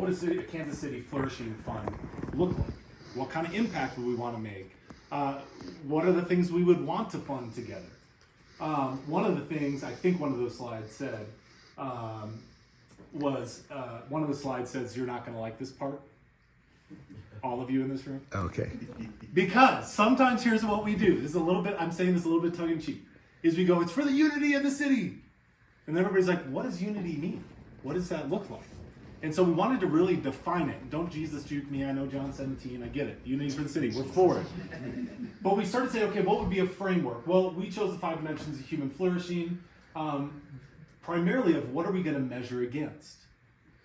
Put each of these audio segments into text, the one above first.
what does a Kansas City Flourishing Fund look like? What kind of impact would we want to make? What are the things we would want to fund together? One of the things, I think one of those slides said, one of the slides says, you're not going to like this part. All of you in this room. Okay. Because sometimes here's what we do. This is a little bit, I'm saying this a little bit tongue in cheek, is we go, it's for the unity of the city. And then everybody's like, what does unity mean? What does that look like? And so we wanted to really define it. Don't Jesus juke me. I know John 17. I get it. Unity for the city. We're for it. But we started saying, okay, what would be a framework? Well, we chose the 5 dimensions of human flourishing, primarily of what are we going to measure against?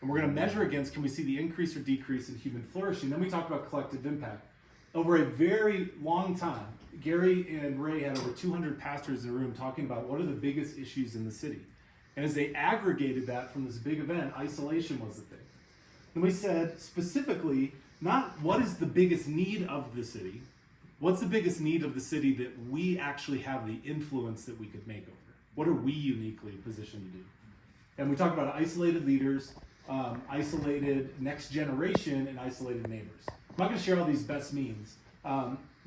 And we're going to measure against, can we see the increase or decrease in human flourishing? Then we talked about collective impact. Over a very long time, Gary and Ray had over 200 pastors in a room talking about what are the biggest issues in the city. And as they aggregated that from this big event, isolation was the thing. And we said specifically, not what is the biggest need of the city, what's the biggest need of the city that we actually have the influence that we could make over? What are we uniquely positioned to do? And we talked about isolated leaders, isolated next generation, and isolated neighbors. I'm not going to share all these best means.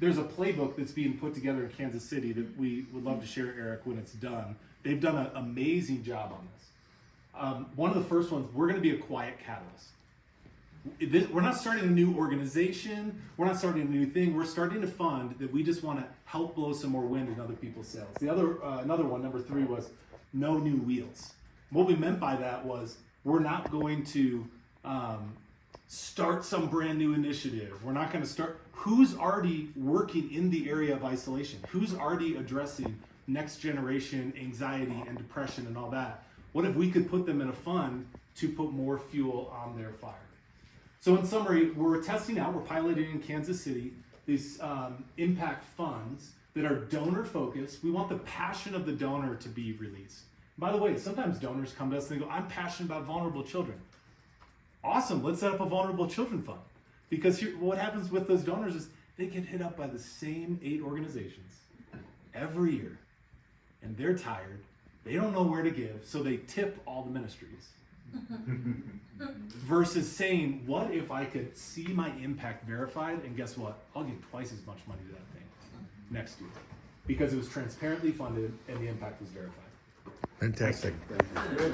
There's a playbook that's being put together in Kansas City that we would love to share, Eric, when it's done. They've done an amazing job on this. One of the first ones, we're going to be a quiet catalyst. We're not starting a new organization. We're not starting a new thing. We're starting a fund that we just want to help blow some more wind in other people's sails. The other, another one, number 3, was no new wheels. What we meant by that was we're not going to start some brand new initiative. We're not going to start. Who's already working in the area of isolation? Who's already addressing next generation anxiety and depression and all that? What if we could put them in a fund to put more fuel on their fire? So in summary, we're testing out, we're piloting in Kansas City, these impact funds that are donor focused. We want the passion of the donor to be released. By the way, sometimes donors come to us and they go, I'm passionate about vulnerable children. Awesome, let's set up a vulnerable children fund. Because what happens with those donors is they get hit up by the same 8 organizations every year. And they're tired, they don't know where to give, so they tip all the ministries. Versus saying, what if I could see my impact verified, and guess what? I'll give twice as much money to that thing next year. Because it was transparently funded and the impact was verified. Fantastic. Thank you.